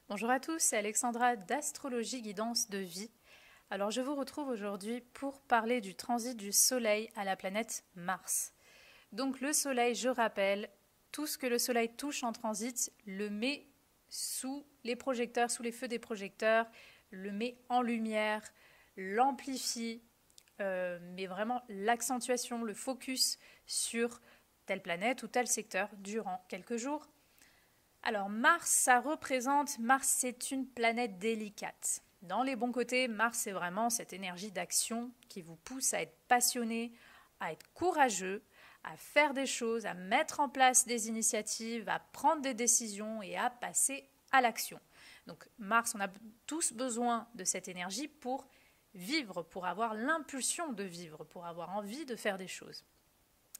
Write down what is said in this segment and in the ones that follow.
Bonjour à tous, c'est Alexandra d'Astrologie Guidance de Vie. Alors je vous retrouve aujourd'hui pour parler du transit du Soleil à la planète Mars. Donc le Soleil, je rappelle, tout ce que le Soleil touche en transit le met sous les projecteurs, sous les feux des projecteurs, le met en lumière, l'amplifie, mais vraiment l'accentuation, le focus sur telle planète ou tel secteur durant quelques jours. Alors Mars, Mars c'est une planète délicate. Dans les bons côtés, Mars c'est vraiment cette énergie d'action qui vous pousse à être passionné, à être courageux, à faire des choses, à mettre en place des initiatives, à prendre des décisions et à passer à l'action. Donc Mars, on a tous besoin de cette énergie pour vivre, pour avoir l'impulsion de vivre, pour avoir envie de faire des choses.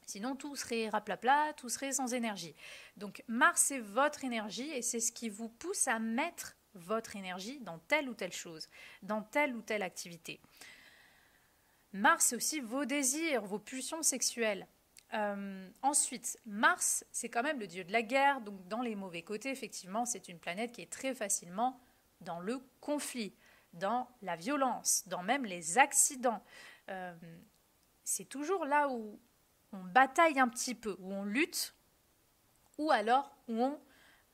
Sinon, tout serait raplapla, tout serait sans énergie. Donc Mars, c'est votre énergie et c'est ce qui vous pousse à mettre votre énergie dans telle ou telle chose, dans telle ou telle activité. Mars, c'est aussi vos désirs, vos pulsions sexuelles. Ensuite, Mars, c'est quand même le dieu de la guerre, donc dans les mauvais côtés, effectivement, c'est une planète qui est très facilement dans le conflit, dans la violence, dans même les accidents. C'est toujours là où on bataille un petit peu, où on lutte, ou alors où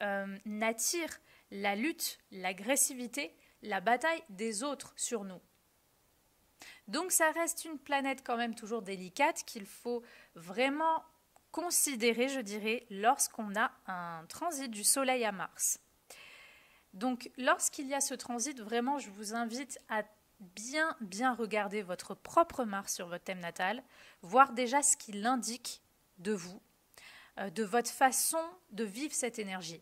on attire la lutte, l'agressivité, la bataille des autres sur nous. Donc ça reste une planète quand même toujours délicate qu'il faut vraiment considérer, je dirais, lorsqu'on a un transit du Soleil à Mars. Donc lorsqu'il y a ce transit, vraiment, je vous invite à bien regarder votre propre Mars sur votre thème natal, voir déjà ce qu'il indique de vous, de votre façon de vivre cette énergie.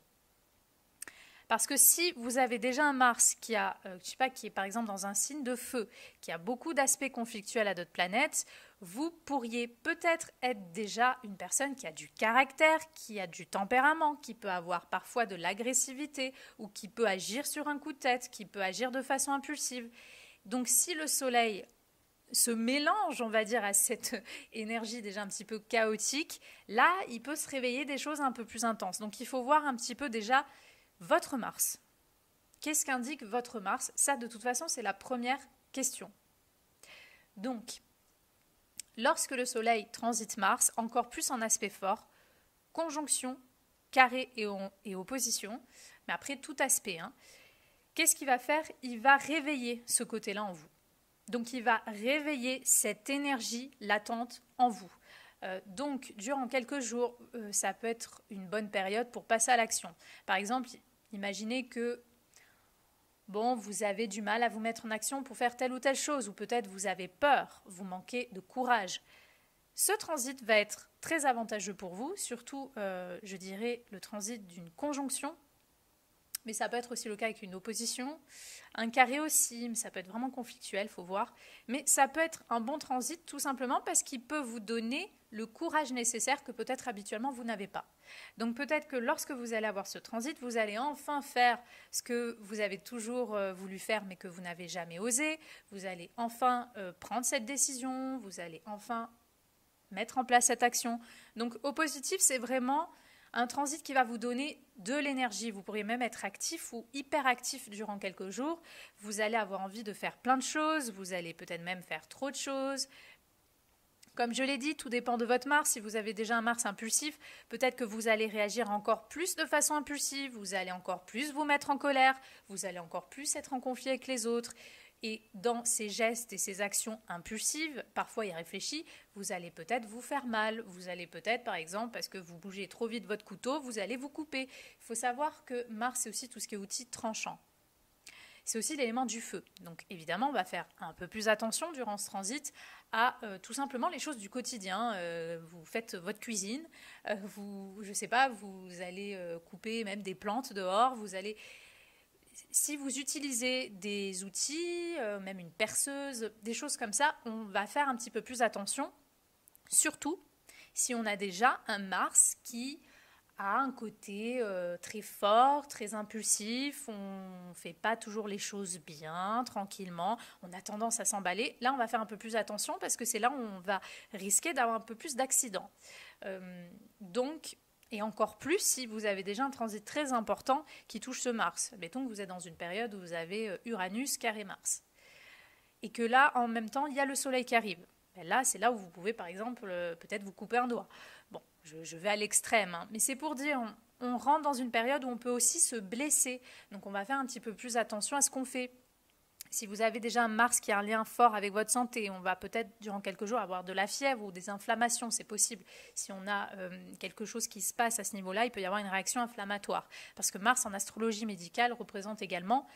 Parce que si vous avez déjà un Mars qui est par exemple dans un signe de feu, qui a beaucoup d'aspects conflictuels à d'autres planètes, vous pourriez peut-être être déjà une personne qui a du caractère, qui a du tempérament, qui peut avoir parfois de l'agressivité ou qui peut agir sur un coup de tête, qui peut agir de façon impulsive. Donc si le Soleil se mélange, on va dire, à cette énergie déjà un petit peu chaotique, là, il peut se réveiller des choses un peu plus intenses. Donc il faut voir un petit peu déjà votre Mars. Qu'est-ce qu'indique votre Mars? Ça, de toute façon, c'est la première question. Donc, lorsque le Soleil transite Mars, encore plus en aspect fort, conjonction, carré et opposition, mais après tout aspect, qu'est-ce qu'il va faire? Il va réveiller ce côté-là en vous. Donc, il va réveiller cette énergie latente en vous. Donc, durant quelques jours, ça peut être une bonne période pour passer à l'action. Par exemple, imaginez que vous avez du mal à vous mettre en action pour faire telle ou telle chose, ou peut-être vous avez peur, vous manquez de courage. Ce transit va être très avantageux pour vous, surtout, je dirais, le transit d'une conjonction, mais ça peut être aussi le cas avec une opposition, un carré aussi, mais ça peut être vraiment conflictuel, il faut voir. Mais ça peut être un bon transit tout simplement parce qu'il peut vous donner le courage nécessaire que peut-être habituellement vous n'avez pas. Donc peut-être que lorsque vous allez avoir ce transit, vous allez enfin faire ce que vous avez toujours voulu faire mais que vous n'avez jamais osé. Vous allez enfin prendre cette décision, vous allez enfin mettre en place cette action. Donc au positif, c'est vraiment un transit qui va vous donner de l'énergie. Vous pourriez même être actif ou hyperactif durant quelques jours. Vous allez avoir envie de faire plein de choses. Vous allez peut-être même faire trop de choses. Comme je l'ai dit, tout dépend de votre Mars. Si vous avez déjà un Mars impulsif, peut-être que vous allez réagir encore plus de façon impulsive. Vous allez encore plus vous mettre en colère. Vous allez encore plus être en conflit avec les autres. Et dans ces gestes et ces actions impulsives, parfois irréfléchies, vous allez peut-être vous faire mal. Vous allez peut-être, par exemple, parce que vous bougez trop vite votre couteau, vous allez vous couper. Il faut savoir que Mars, c'est aussi tout ce qui est outil tranchant. C'est aussi l'élément du feu. Donc évidemment, on va faire un peu plus attention durant ce transit à tout simplement les choses du quotidien. Vous faites votre cuisine, je sais pas, vous allez couper même des plantes dehors, vous allez... Si vous utilisez des outils, même une perceuse, des choses comme ça, on va faire un petit peu plus attention, surtout si on a déjà un Mars qui a un côté très fort, très impulsif, on ne fait pas toujours les choses bien, tranquillement, on a tendance à s'emballer. Là, on va faire un peu plus attention parce que c'est là où on va risquer d'avoir un peu plus d'accidents. Donc, Et encore plus si vous avez déjà un transit très important qui touche ce Mars. Mettons que vous êtes dans une période où vous avez Uranus carré Mars. Et que là, en même temps, il y a le Soleil qui arrive. Ben là, c'est là où vous pouvez, par exemple, peut-être vous couper un doigt. Bon, je vais à l'extrême, hein, mais c'est pour dire, on rentre dans une période où on peut aussi se blesser. Donc on va faire un petit peu plus attention à ce qu'on fait. Si vous avez déjà un Mars qui a un lien fort avec votre santé, on va peut-être durant quelques jours avoir de la fièvre ou des inflammations, c'est possible. Si on a quelque chose qui se passe à ce niveau-là, il peut y avoir une réaction inflammatoire. Parce que Mars en astrologie médicale représente également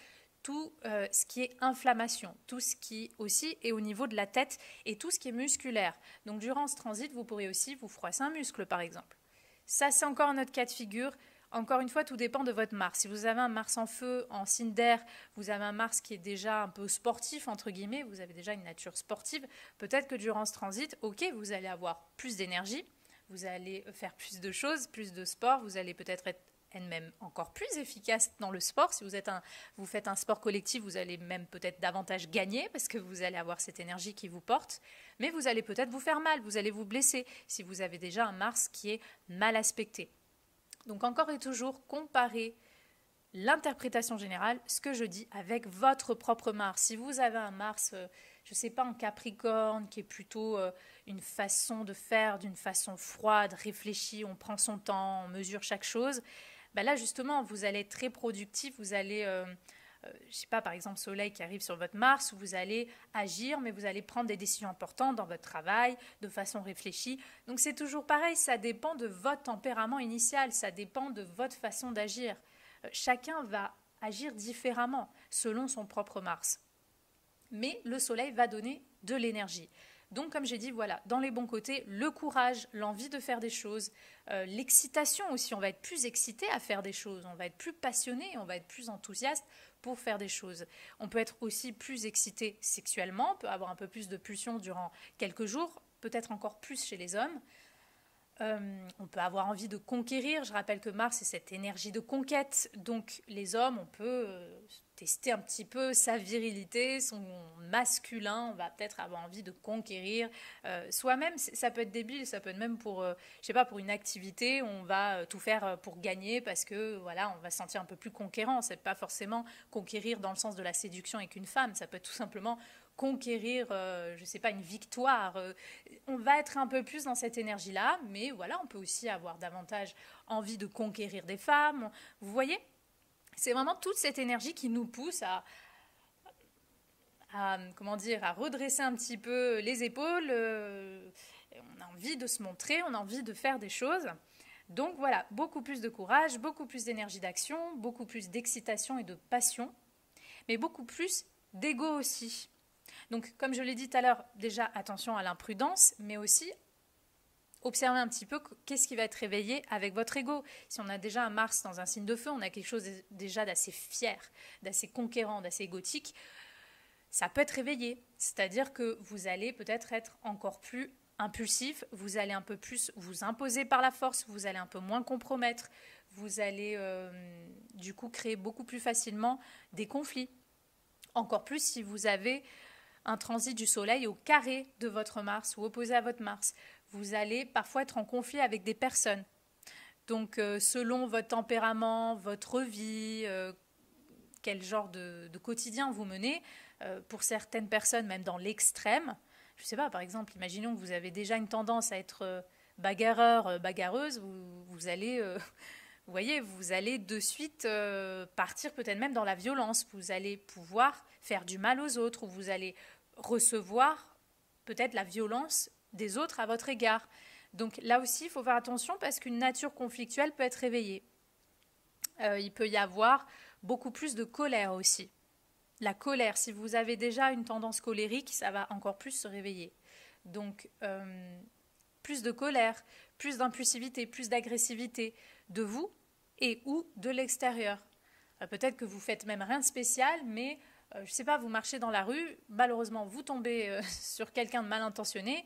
tout ce qui est inflammation, tout ce qui aussi est au niveau de la tête et tout ce qui est musculaire. Donc durant ce transit, vous pourrez aussi vous froisser un muscle par exemple. Ça c'est encore un autre cas de figure. Encore une fois, tout dépend de votre Mars. Si vous avez un Mars en feu, en signe d'air, vous avez un Mars qui est déjà un peu sportif, entre guillemets, vous avez déjà une nature sportive, peut-être que durant ce transit, ok, vous allez avoir plus d'énergie, vous allez faire plus de choses, plus de sport, vous allez peut-être être même encore plus efficace dans le sport. Si vous faites un sport collectif, vous allez même peut-être davantage gagner parce que vous allez avoir cette énergie qui vous porte. Mais vous allez peut-être vous faire mal, vous allez vous blesser si vous avez déjà un Mars qui est mal aspecté. Donc encore et toujours, comparez l'interprétation générale, ce que je dis, avec votre propre Mars. Si vous avez un Mars, je ne sais pas, en Capricorne, qui est plutôt une façon de faire d'une façon froide, réfléchie, on prend son temps, on mesure chaque chose, ben là justement, vous allez être très productif, vous allez... je ne sais pas, par exemple, Soleil qui arrive sur votre Mars, où vous allez agir, mais vous allez prendre des décisions importantes dans votre travail, de façon réfléchie. Donc c'est toujours pareil, ça dépend de votre tempérament initial, ça dépend de votre façon d'agir. Chacun va agir différemment selon son propre Mars. Mais le Soleil va donner de l'énergie. Donc, comme j'ai dit, voilà, dans les bons côtés, le courage, l'envie de faire des choses, l'excitation aussi, on va être plus excité à faire des choses, on va être plus passionné, on va être plus enthousiaste pour faire des choses. On peut être aussi plus excité sexuellement, on peut avoir un peu plus de pulsion durant quelques jours, peut-être encore plus chez les hommes. On peut avoir envie de conquérir. Je rappelle que Mars, c'est cette énergie de conquête. Donc, les hommes, on peut tester un petit peu sa virilité, son masculin. On va peut-être avoir envie de conquérir soi-même. Ça peut être débile, ça peut être même pour, je sais pas, pour une activité. On va tout faire pour gagner parce que, voilà, on va se sentir un peu plus conquérant. C'est pas forcément conquérir dans le sens de la séduction avec une femme. Ça peut être tout simplement conquérir, je ne sais pas, une victoire. On va être un peu plus dans cette énergie-là, mais voilà, on peut aussi avoir davantage envie de conquérir des femmes. Vous voyez, c'est vraiment toute cette énergie qui nous pousse comment dire, à redresser un petit peu les épaules. On a envie de se montrer, on a envie de faire des choses. Donc voilà, beaucoup plus de courage, beaucoup plus d'énergie d'action, beaucoup plus d'excitation et de passion, mais beaucoup plus d'ego aussi. Donc, comme je l'ai dit tout à l'heure, déjà attention à l'imprudence, mais aussi observez un petit peu qu'est-ce qui va être réveillé avec votre ego. Si on a déjà un Mars dans un signe de feu, on a quelque chose déjà d'assez fier, d'assez conquérant, d'assez égotique. Ça peut être réveillé, c'est-à-dire que vous allez peut-être être encore plus impulsif, vous allez un peu plus vous imposer par la force, vous allez un peu moins compromettre, vous allez du coup créer beaucoup plus facilement des conflits. Encore plus si vous avez un transit du Soleil au carré de votre Mars ou opposé à votre Mars. Vous allez parfois être en conflit avec des personnes. Donc, selon votre tempérament, votre vie, quel genre de quotidien vous menez, pour certaines personnes, même dans l'extrême, je ne sais pas, par exemple, imaginons que vous avez déjà une tendance à être bagarreur, bagarreuse, vous allez... vous voyez, vous allez de suite partir peut-être même dans la violence. Vous allez pouvoir faire du mal aux autres ou vous allez recevoir peut-être la violence des autres à votre égard. Donc là aussi, il faut faire attention parce qu'une nature conflictuelle peut être réveillée. Il peut y avoir beaucoup plus de colère aussi. La colère, si vous avez déjà une tendance colérique, ça va encore plus se réveiller. Donc, plus de colère, plus d'impulsivité, plus d'agressivité de vous et ou de l'extérieur. Peut-être que vous faites même rien de spécial, mais je ne sais pas, vous marchez dans la rue, malheureusement vous tombez sur quelqu'un de mal intentionné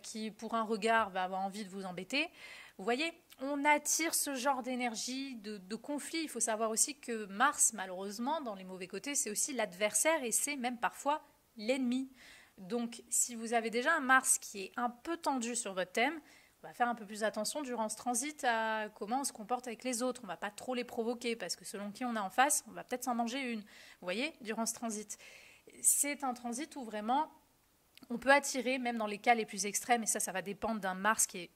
qui pour un regard va avoir envie de vous embêter. Vous voyez, on attire ce genre d'énergie, de conflit. Il faut savoir aussi que Mars, malheureusement, dans les mauvais côtés, c'est aussi l'adversaire et c'est même parfois l'ennemi. Donc, si vous avez déjà un Mars qui est un peu tendu sur votre thème, On va faire un peu plus attention durant ce transit à comment on se comporte avec les autres. On ne va pas trop les provoquer parce que selon qui on a en face, on va peut-être s'en manger une. Vous voyez, durant ce transit. C'est un transit où vraiment on peut attirer, même dans les cas les plus extrêmes, et ça va dépendre d'un Mars qui est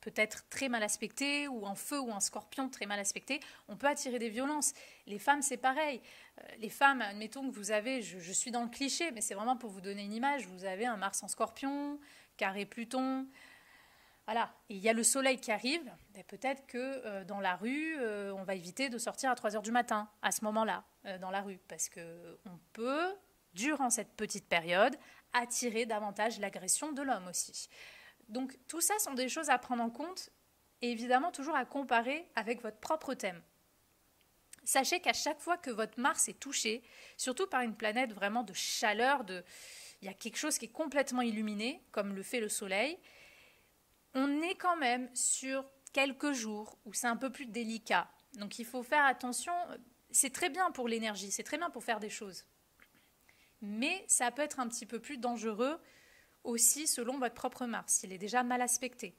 peut-être très mal aspecté, ou en feu, ou un scorpion très mal aspecté, on peut attirer des violences. Les femmes, c'est pareil. Les femmes, admettons que vous avez, je suis dans le cliché, mais c'est vraiment pour vous donner une image, vous avez un Mars en scorpion, carré Pluton, voilà. Et il y a le soleil qui arrive, peut-être que dans la rue, on va éviter de sortir à 3 heures du matin, à ce moment-là, dans la rue, parce qu'on peut, durant cette petite période, attirer davantage l'agression de l'homme aussi. Donc tout ça sont des choses à prendre en compte et évidemment toujours à comparer avec votre propre thème. Sachez qu'à chaque fois que votre Mars est touché, surtout par une planète vraiment de chaleur, il y a quelque chose qui est complètement illuminé, comme le fait le Soleil, on est quand même sur quelques jours où c'est un peu plus délicat. Donc il faut faire attention, c'est très bien pour l'énergie, c'est très bien pour faire des choses. Mais ça peut être un petit peu plus dangereux aussi selon votre propre Mars, s'il est déjà mal aspecté.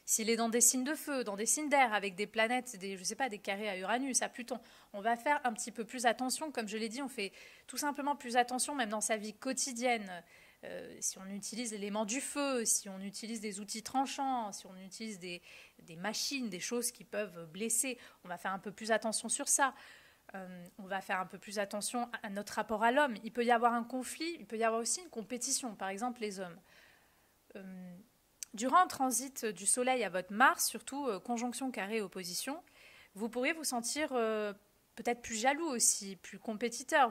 S'il est dans des signes de feu, dans des signes d'air, avec des planètes, des carrés à Uranus, à Pluton, on va faire un petit peu plus attention. Comme je l'ai dit, on fait tout simplement plus attention, même dans sa vie quotidienne. Si on utilise l'élément du feu, si on utilise des outils tranchants, si on utilise des machines, des choses qui peuvent blesser, on va faire un peu plus attention sur ça. On va faire un peu plus attention à notre rapport à l'homme. Il peut y avoir un conflit, il peut y avoir aussi une compétition, par exemple les hommes. Durant le transit du Soleil à votre Mars, surtout conjonction, carré, opposition, vous pourriez vous sentir peut-être plus jaloux aussi, plus compétiteur.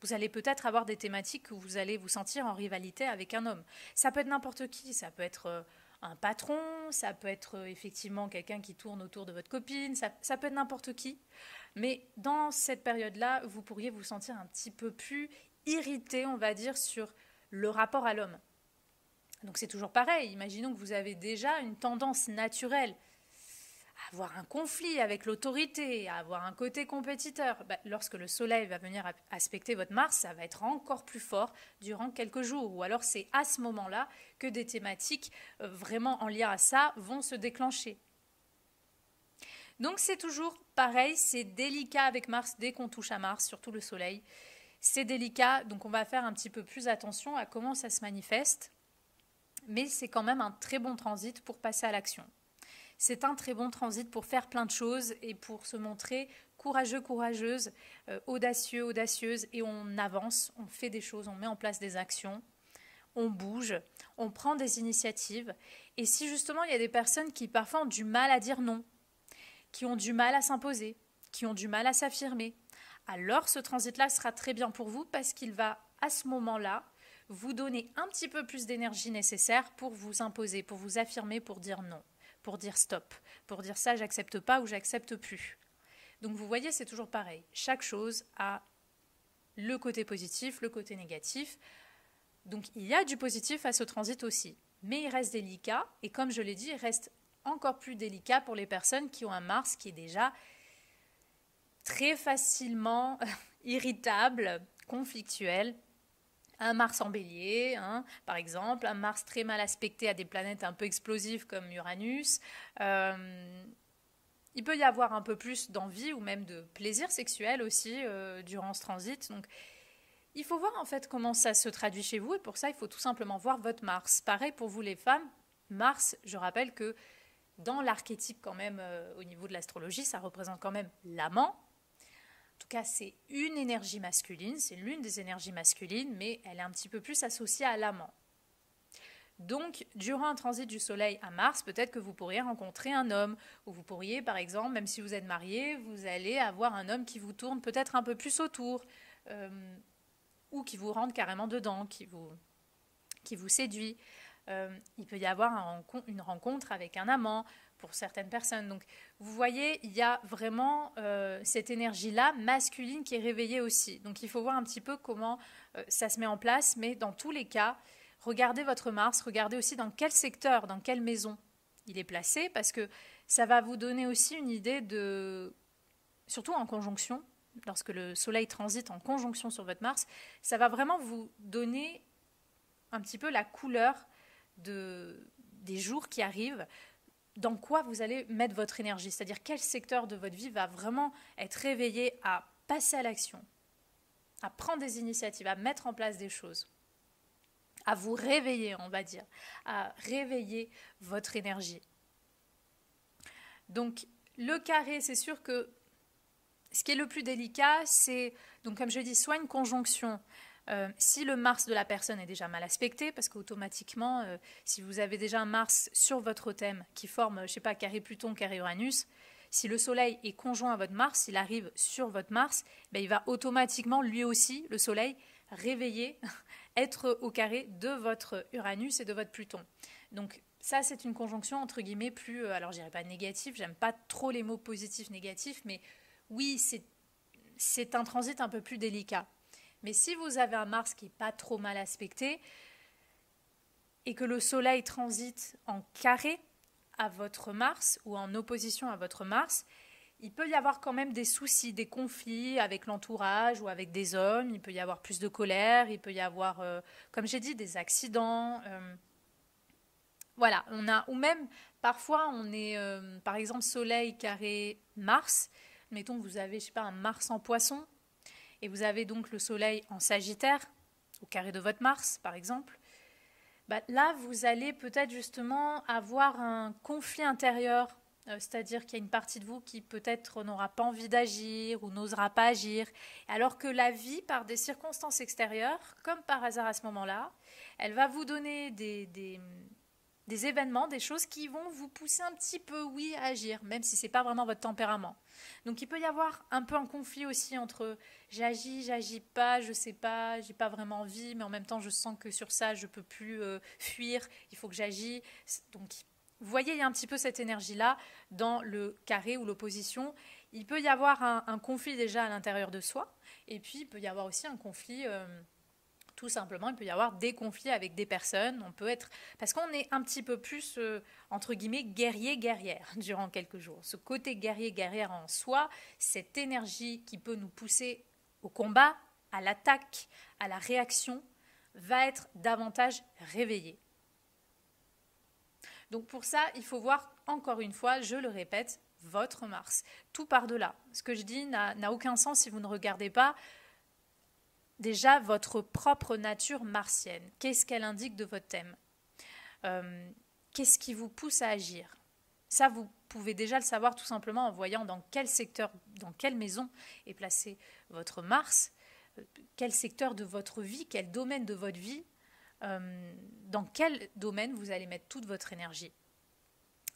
Vous allez peut-être avoir des thématiques où vous allez vous sentir en rivalité avec un homme. Ça peut être n'importe qui, ça peut être un patron, ça peut être effectivement quelqu'un qui tourne autour de votre copine, ça peut être n'importe qui. Mais dans cette période-là, vous pourriez vous sentir un petit peu plus irrité, on va dire, sur le rapport à l'homme. Donc c'est toujours pareil, imaginons que vous avez déjà une tendance naturelle à avoir un conflit avec l'autorité, à avoir un côté compétiteur. Lorsque le Soleil va venir aspecter votre Mars, ça va être encore plus fort durant quelques jours. Ou alors c'est à ce moment-là que des thématiques vraiment en lien à ça vont se déclencher. Donc c'est toujours pareil, c'est délicat avec Mars dès qu'on touche à Mars, surtout le Soleil. C'est délicat, donc on va faire un petit peu plus attention à comment ça se manifeste. Mais c'est quand même un très bon transit pour passer à l'action. C'est un très bon transit pour faire plein de choses et pour se montrer courageux, courageuse, audacieux, audacieuse, et on avance, on fait des choses, on met en place des actions, on bouge, on prend des initiatives. Et si justement il y a des personnes qui parfois ont du mal à dire non, qui ont du mal à s'imposer, qui ont du mal à s'affirmer, alors ce transit-là sera très bien pour vous parce qu'il va à ce moment-là vous donner un petit peu plus d'énergie nécessaire pour vous imposer, pour vous affirmer, pour dire non, pour dire stop, pour dire ça j'accepte pas ou j'accepte plus. Donc vous voyez, c'est toujours pareil. Chaque chose a le côté positif, le côté négatif. Donc il y a du positif à ce transit aussi. Mais il reste délicat, et comme je l'ai dit, il reste encore plus délicat pour les personnes qui ont un Mars qui est déjà très facilement irritable, conflictuel. Un Mars en bélier, par exemple, un Mars très mal aspecté à des planètes un peu explosives comme Uranus. Il peut y avoir un peu plus d'envie ou même de plaisir sexuel aussi durant ce transit. Donc, il faut voir en fait comment ça se traduit chez vous et pour ça, il faut tout simplement voir votre Mars. Pareil pour vous les femmes, Mars, je rappelle que dans l'archétype quand même au niveau de l'astrologie, ça représente quand même l'amant. En tout cas, c'est une énergie masculine, c'est l'une des énergies masculines, mais elle est un petit peu plus associée à l'amant. Donc, durant un transit du Soleil à Mars, peut-être que vous pourriez rencontrer un homme, ou vous pourriez, par exemple, même si vous êtes marié, vous allez avoir un homme qui vous tourne peut-être un peu plus autour, ou qui vous rentre carrément dedans, qui vous séduit. Il peut y avoir une rencontre avec un amant pour certaines personnes. Donc, vous voyez, il y a vraiment cette énergie-là masculine qui est réveillée aussi. Donc, il faut voir un petit peu comment ça se met en place. Mais dans tous les cas, regardez votre Mars, regardez aussi dans quel secteur, dans quelle maison il est placé, parce que ça va vous donner aussi une idée de... Surtout en conjonction, lorsque le Soleil transite en conjonction sur votre Mars, ça va vraiment vous donner un petit peu la couleur des jours qui arrivent, dans quoi vous allez mettre votre énergie, c'est-à-dire quel secteur de votre vie va vraiment être réveillé à passer à l'action, à prendre des initiatives, à mettre en place des choses, à vous réveiller, on va dire, à réveiller votre énergie. Donc, le carré, c'est sûr que ce qui est le plus délicat, c'est, donc comme je dis, soit une conjonction. Si le Mars de la personne est déjà mal aspecté, parce qu'automatiquement, si vous avez déjà un Mars sur votre thème qui forme, je ne sais pas, carré Pluton, carré Uranus, si le Soleil est conjoint à votre Mars, s'il arrive sur votre Mars, ben, il va automatiquement, lui aussi, le Soleil, réveiller, être au carré de votre Uranus et de votre Pluton. Donc ça, c'est une conjonction, entre guillemets, plus, alors je dirais pas négative, j'aime pas trop les mots positifs, négatifs, mais oui, c'est un transit un peu plus délicat. Mais si vous avez un Mars qui n'est pas trop mal aspecté et que le Soleil transite en carré à votre Mars ou en opposition à votre Mars, il peut y avoir quand même des soucis, des conflits avec l'entourage ou avec des hommes. Il peut y avoir plus de colère, il peut y avoir, comme j'ai dit, des accidents. Voilà, ou même parfois on est, par exemple, Soleil carré Mars. Mettons que vous avez, je sais pas, un Mars en Poisson. Et vous avez donc le Soleil en Sagittaire, au carré de votre Mars, par exemple, bah, là, vous allez peut-être justement avoir un conflit intérieur, c'est-à-dire qu'il y a une partie de vous qui peut-être n'aura pas envie d'agir ou n'osera pas agir, alors que la vie, par des circonstances extérieures, comme par hasard à ce moment-là, elle va vous donner des événements, des choses qui vont vous pousser un petit peu, oui, à agir, même si ce n'est pas vraiment votre tempérament. Donc il peut y avoir un peu un conflit aussi entre j'agis pas, je sais pas, j'ai pas vraiment envie, mais en même temps je sens que sur ça je peux plus fuir, il faut que j'agisse. Donc vous voyez, il y a un petit peu cette énergie-là dans le carré ou l'opposition. Il peut y avoir un conflit déjà à l'intérieur de soi, et puis il peut y avoir aussi un conflit... tout simplement, il peut y avoir des conflits avec des personnes. On peut être, parce qu'on est un petit peu plus, entre guillemets, guerrier-guerrière durant quelques jours. Ce côté guerrier-guerrière en soi, cette énergie qui peut nous pousser au combat, à l'attaque, à la réaction, va être davantage réveillée. Donc pour ça, il faut voir, encore une fois, je le répète, votre Mars. Tout par-delà. Ce que je dis n'a aucun sens si vous ne regardez pas déjà votre propre nature martienne. Qu'est-ce qu'elle indique de votre thème? Qu'est-ce qui vous pousse à agir? Ça, vous pouvez déjà le savoir tout simplement en voyant dans quel secteur, dans quelle maison est placé votre Mars, quel secteur de votre vie, quel domaine de votre vie, dans quel domaine vous allez mettre toute votre énergie.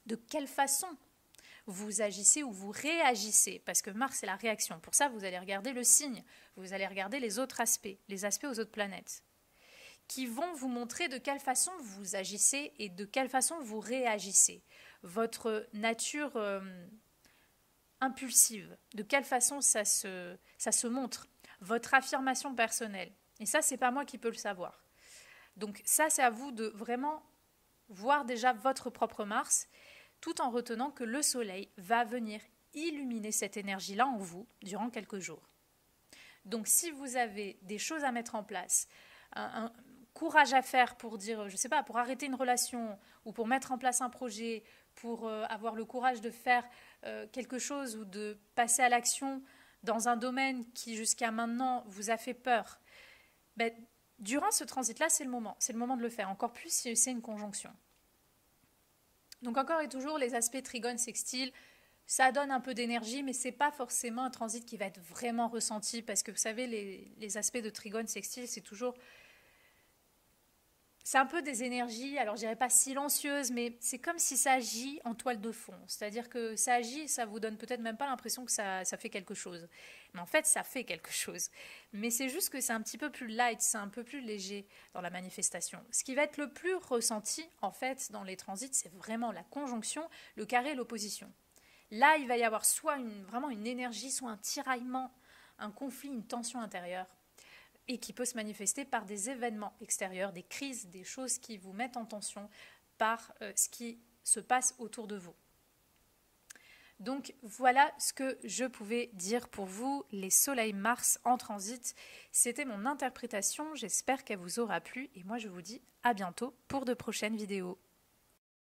De quelle façon vous agissez ou vous réagissez, parce que Mars, c'est la réaction. Pour ça, vous allez regarder le signe, vous allez regarder les autres aspects, les aspects aux autres planètes, qui vont vous montrer de quelle façon vous agissez et de quelle façon vous réagissez. Votre nature impulsive, de quelle façon ça se montre, votre affirmation personnelle. Et ça, c'est pas moi qui peux le savoir. Donc ça, c'est à vous de vraiment voir déjà votre propre Mars, tout en retenant que le Soleil va venir illuminer cette énergie-là en vous durant quelques jours. Donc si vous avez des choses à mettre en place, un courage à faire pour dire, je ne sais pas, pour arrêter une relation ou pour mettre en place un projet, pour avoir le courage de faire quelque chose ou de passer à l'action dans un domaine qui jusqu'à maintenant vous a fait peur, ben, durant ce transit-là, c'est le moment de le faire, encore plus si c'est une conjonction. Donc encore et toujours, les aspects trigone sextile, ça donne un peu d'énergie, mais ce n'est pas forcément un transit qui va être vraiment ressenti, parce que vous savez, les aspects de trigone sextile, c'est toujours... C'est un peu des énergies, alors je dirais pas silencieuses, mais c'est comme si ça agit en toile de fond. C'est-à-dire que ça agit, ça vous donne peut-être même pas l'impression que ça fait quelque chose. Mais en fait, ça fait quelque chose. Mais c'est juste que c'est un petit peu plus light, c'est un peu plus léger dans la manifestation. Ce qui va être le plus ressenti, en fait, dans les transits, c'est vraiment la conjonction, le carré et l'opposition. Là, il va y avoir soit vraiment une énergie, soit un tiraillement, un conflit, une tension intérieure, et qui peut se manifester par des événements extérieurs, des crises, des choses qui vous mettent en tension par ce qui se passe autour de vous. Donc voilà ce que je pouvais dire pour vous, les soleils Mars en transit. C'était mon interprétation, j'espère qu'elle vous aura plu et moi je vous dis à bientôt pour de prochaines vidéos.